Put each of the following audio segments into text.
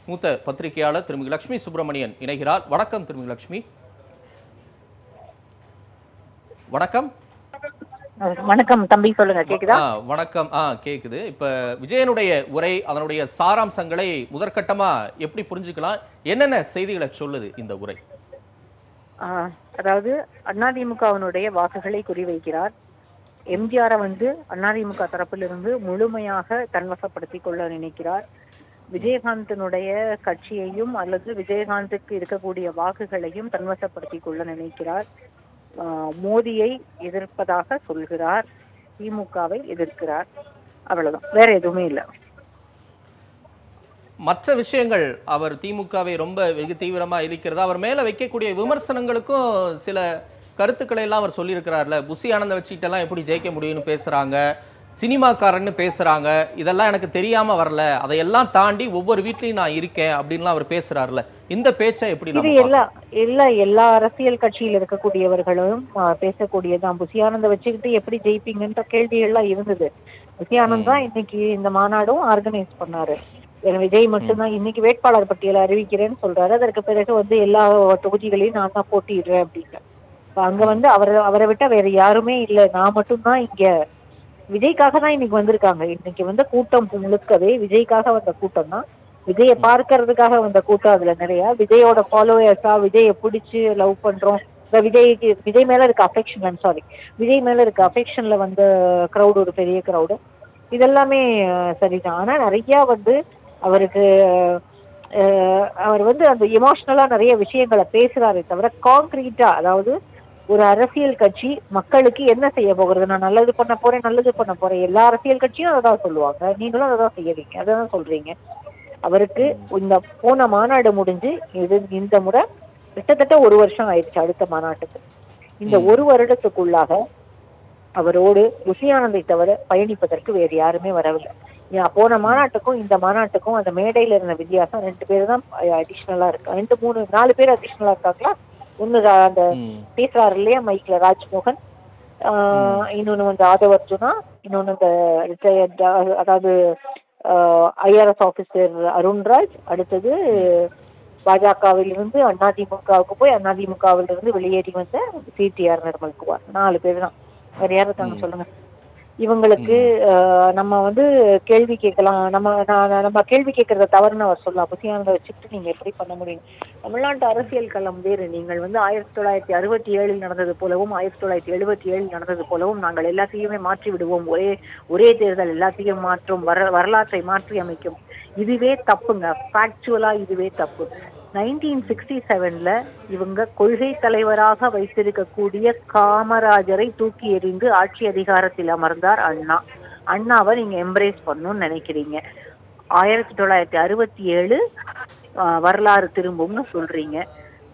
மூத்த பத்திரிகையாளர் திருமதி லட்சுமி சுப்பிரமணியன் இணைகிறார். வணக்கம் திருமதி லட்சுமி. வணக்கம். வணக்கம் தம்பி, சொல்லுங்க. கேக்குதா? வணக்கம். கேக்குது. இப்ப விஜயனுடைய உரை, அதனுடைய சாராம்சங்களை முதற்கட்டமா எப்படி புரிஞ்சுக்கலாம்? என்னென்ன செய்திகளை சொல்லுது இந்த உரை? அதாவது அதிமுகவினுடைய வாக்குகளை குறிவைக்கிறார். எம்ஜிஆரை அதிமுக தரப்பிலிருந்து முழுமையாக தன்வசப்படுத்திக் கொள்ள நினைக்கிறார். விஜயகாந்தனுடைய கட்சியையும் அல்லது விஜயகாந்துக்கு இருக்கக்கூடிய வாக்குகளையும் தன்வசப்படுத்திக் கொள்ள நினைக்கிறார். மோடியை எதிர்ப்பதாக சொல்கிறார், திமுகவை எதிர்க்கிறார். அவ்வளவுதான், வேற எதுவுமே இல்லை. மற்ற விஷயங்கள் அவர் திமுகவை ரொம்ப வெகு தீவிரமா எதிர்க்கிறதா, அவர் மேல வைக்கக்கூடிய விமர்சனங்களுக்கும் சில கருத்துக்களை எல்லாம் அவர் சொல்லியிருக்கிறார்ல. புசி ஆனந்த வச்சுக்கிட்டு எல்லாம் எப்படி ஜெயிக்க முடியும்னு பேசுறாங்க, சினிமாக்காரன்னு பேசுறாங்க, இதெல்லாம் எனக்கு தெரியாம வரல, அதையெல்லாம் தாண்டி ஒவ்வொரு வீட்லயும் நான் இருக்கேன் அப்படின்லாம் அவர் பேசுறாருல. இந்த பேச்சை எப்படி எல்லா அரசியல் கட்சியில் இருக்கக்கூடியவர்களும் பேசக்கூடியதான். புசியானந்த வச்சுக்கிட்டு எப்படி ஜெயிப்பீங்கன்ற கேள்விகள்லாம் இருந்தது. புசியானந்த் தான் இன்னைக்கு இந்த மாநாடும் ஆர்கனைஸ் பண்ணாரு. விஜய் மட்டும்தான் இன்னைக்கு வேட்பாளர் பட்டியலை அறிவிக்கிறேன்னு சொல்றாரு. அதற்கு பிறகு எல்லா தொகுதிகளையும் நான் தான் போட்டிடுறேன் அப்படின்னு. அங்க அவரை விட்டா வேற யாருமே இல்லை, நான் மட்டும்தான் இங்க. விஜய்க்காக தான் இன்னைக்கு வந்திருக்காங்க. இன்னைக்கு கூட்டம் முழுக்கவே விஜய்க்காக வந்த கூட்டம் தான். விஜய பார்க்கறதுக்காக வந்த கூட்டம். அதுல நிறைய விஜயோட ஃபாலோவர்ஸா, விஜயை பிடிச்சு லவ் பண்றோம், விஜய் மேல இருக்க அஃபெக்ஷன், விஜய் மேல இருக்க அஃபெக்ஷன்ல வந்த கிரௌடு ஒரு பெரிய கிரௌடு. இதெல்லாமே சரிதான். ஆனா நிறைய அவருக்கு அவர் அந்த எமோஷனலா நிறைய விஷயங்களை பேசுறாரே தவிர கான்கிரீட்டா, அதாவது ஒரு அரசியல் கட்சி மக்களுக்கு என்ன செய்ய போகிறது, நான் நல்லது பண்ண போறேன். எல்லா அரசியல் கட்சியும் அதான் சொல்லுவாங்க, நீங்களும் அதான் செய்யறீங்க, அதான் சொல்றீங்க. அவருக்கு இந்த போன மாநாடு முடிஞ்சு இந்த முறை கிட்டத்தட்ட 1 வருஷம் ஆயிடுச்சு. அடுத்த மாநாட்டுக்கு இந்த 1 வருடத்துக்குள்ளாக அவரோடு புசியானந்தை தவிர பயணிப்பதற்கு வேறு யாருமே வரவில்லை. போன மாநாட்டுக்கும் இந்த மாநாட்டுக்கும் அந்த மேடையில இருந்த வித்தியாசம் 2 பேர் தான் அடிஷ்னலா இருக்கு. 2, 3, 4 பேர் அடிஷ்னலா இருக்காங்களா. ஒண்ணு அந்த பேசுறாரு இல்லையா மைக்ல, ராஜ்மோகன். இன்னொன்னு ஆதவ் அர்ஜுனா. இன்னொன்னு இந்த ரிட்டையர்ட், அதாவது IRS ஆபீசர் அருண்ராஜ். அடுத்தது பாஜகவிலிருந்து அதிமுகவுக்கு போய் அதிமுகவிலிருந்து வெளியேறி வந்த CTR நிர்மல்குமார். 4 பேர் தான். வேற யார் இருக்காங்க சொல்லுங்க? இவங்களுக்கு நம்ம கேள்வி கேட்கலாம். நம்ம கேள்வி கேட்கறத தவறுன்னு அவர் சொல்லலாம். புசியானந்த வச்சுட்டு நீங்க எப்படி பண்ண முடியும்? தமிழ்நாட்டு அரசியல் களம் வேறு. நீங்கள் 1967 நடந்தது போலவும் 1977 நடந்தது போலவும் நாங்கள் எல்லாத்தையுமே மாற்றி விடுவோம், ஒரே தேர்தல் எல்லாத்தையும் மாற்றும், வரலாற்றை மாற்றி அமைக்கும். இதுவே தப்புங்க. ஃபேக்சுவலா இதுவே தப்பு. 1967 இவங்க கொள்கை தலைவராக வைத்திருக்கக்கூடிய காமராஜரை தூக்கி எறிந்து ஆட்சி அதிகாரத்தில் அமர்ந்தார் அண்ணாவை நீங்க எம்ப்ரேஸ் பண்ணணும்னு நினைக்கிறீங்க. 1967 வரலாறு திரும்பும்னு சொல்றீங்க.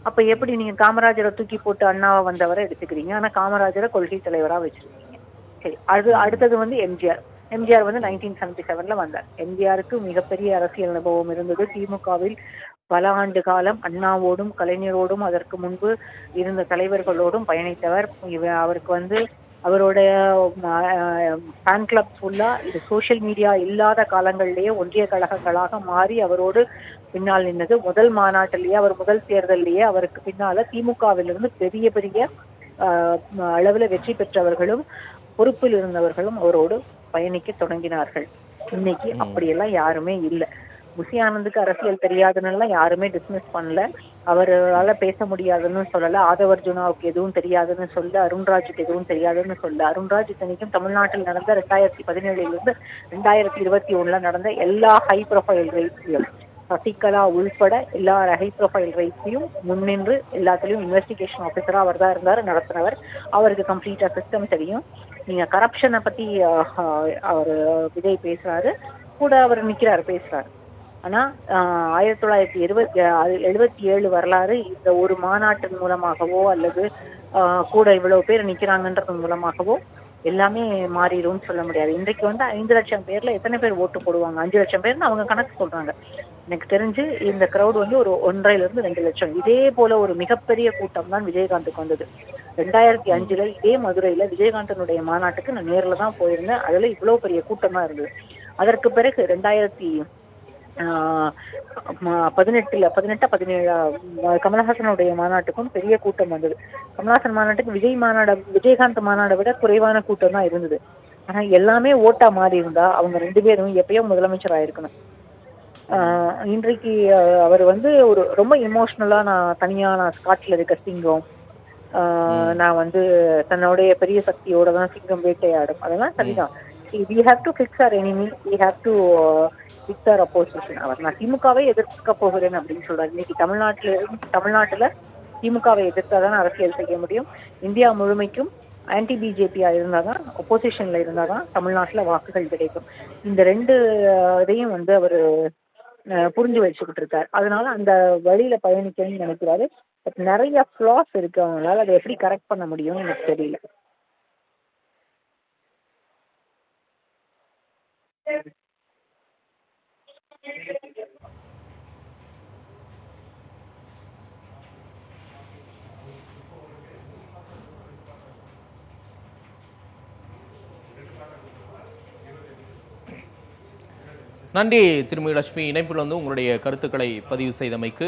அப்ப எப்படி நீங்க காமராஜரை தூக்கி போட்டு அண்ணாவை வந்தவரை எடுத்துக்கிறீங்க, ஆனா காமராஜரை கொள்கை தலைவரா வச்சிருக்கீங்க. சரி, அடுத்தது எம்ஜிஆர் 1977 வந்தார். எம்ஜிஆருக்கு மிகப்பெரிய அரசியல் அனுபவம் இருந்தது. திமுகவில் பல ஆண்டு காலம் அண்ணாவோடும் கலைஞரோடும் அதற்கு முன்பு இருந்த தலைவர்களோடும் பயணித்தவர். அவருக்கு அவருடைய ஃபேன் கிளப் ஃபுல்லா இது சோசியல் மீடியா இல்லாத காலங்களிலேயே ஒன்றிய கழகங்களாக மாறி அவரோடு பின்னால் நின்னது. முதல் மாநாட்டிலேயே, அவர் முதல் தேர்தலிலேயே அவருக்கு பின்னால திமுகவிலிருந்து பெரிய பெரிய அளவுல வெற்றி பெற்றவர்களும் பொறுப்பில் இருந்தவர்களும் அவரோடு பயணிக்க தொடங்கினார்கள். இன்னைக்கு அப்படியெல்லாம் யாருமே இல்லை. புசியானந்துக்கு அரசியல் தெரியாதுன்னு யாருமே டிஸ்மிஸ் பண்ணல. அவரால் பேச முடியாதுன்னு சொல்லல. ஆதவ் அர்ஜுனாவுக்கு எதுவும் தெரியாதுன்னு சொல்ல, அருண்ராஜுக்கு எதுவும் தெரியாதுன்னு சொல்ல. அருண்ராஜ் இத்தனைக்கும் தமிழ்நாட்டில் நடந்த 2017 2021 நடந்த எல்லா ஹை ப்ரொஃபைல் ரைட்ஸையும், சசிகலா உள்பட எல்லா ஹை ப்ரொஃபைல் ரைட்ஸையும் முன்னின்று எல்லாத்துலயும் இன்வெஸ்டிகேஷன் ஆஃபீஸரா அவர் தான் இருந்தார், நடத்தினவர். அவருக்கு கம்ப்ளீட்டா சிஸ்டம் தெரியும். நீங்க கரப்ஷனை பத்தி அவர் விஜய் பேசுறாரு, கூட அவர் நிக்கிறாரு, பேசுறாரு. ஆனா 1977 வரலாறு இந்த ஒரு மாநாட்டின் மூலமாகவோ அல்லது கூட இவ்வளவு பேர் நிக்கிறாங்கன்றது மூலமாகவோ எல்லாமே மாறிடும் சொல்ல முடியாது. இன்றைக்கு 5 லட்சம் பேர்ல எத்தனை பேர் ஓட்டு போடுவாங்க? 5 லட்சம் பேர்னு அவங்க கணக்கு சொல்றாங்க. எனக்கு தெரிஞ்சு இந்த கிரௌட் ஒரு 1.5 to 2 லட்சம். இதே போல ஒரு மிகப்பெரிய கூட்டம் தான் விஜயகாந்துக்கு வந்தது. 2005 இதே மதுரையில விஜயகாந்தனுடைய மாநாட்டுக்கு நான் நேரில் தான் போயிருந்தேன். அதுல இவ்வளவு பெரிய கூட்டம் தான் இருந்தது. அதற்கு பிறகு ஆஹ் 17 கமலஹாசனுடைய மாநாட்டுக்கும் பெரிய கூட்டம் வந்தது. கமலஹாசன் மாநாட்டுக்கு விஜயகாந்த் மாநாடை விட குறைவான கூட்டம் தான் இருந்தது. ஆனா எல்லாமே ஓட்டா மாறி இருந்தா அவங்க 2 பேரும் எப்பயோ முதலமைச்சர் ஆயிருக்கணும். இன்றைக்கு அவர் வந்து ஒரு ரொம்ப இமோஷனலா, நான் ஸ்காட்ல இருக்க சிங்கம், நான் வந்து தன்னுடைய பெரிய சக்தியோட தான் சிங்கம் வேட்டையாடும், அதெல்லாம் சரிதான். we have to fix our enemy, we have to fix our opposition. அவர் நான் திமுகவை எதிர்க்க போகிறேன் அப்படின்னு சொல்றாரு. இன்னைக்கு தமிழ்நாட்டுல திமுகவை எதிர்த்தாதான் அரசியல் செய்ய முடியும். இந்தியா முழுமைக்கும் ஆன்டி பிஜேபியா இருந்தாதான், ஒப்போசிஷன்ல இருந்தாதான் தமிழ்நாட்டுல வாக்குகள் கிடைக்கும். இந்த 2 இதையும் வந்து அவரு புரிஞ்சு வச்சுக்கிட்டு இருக்காரு. அதனால அந்த வழியில பயணிக்கணும்னு நினைக்கிறாரு. பட் நிறைய ஃபிளாஸ் இருக்கு, அவங்களால அதை எப்படி கரெக்ட் பண்ண முடியும்னு எனக்கு தெரியல. நன்றி திருமதி லட்சுமி, இணைப்பில் வந்து உங்களுடைய கருத்துக்களை பதிவு செய்தமைக்கு.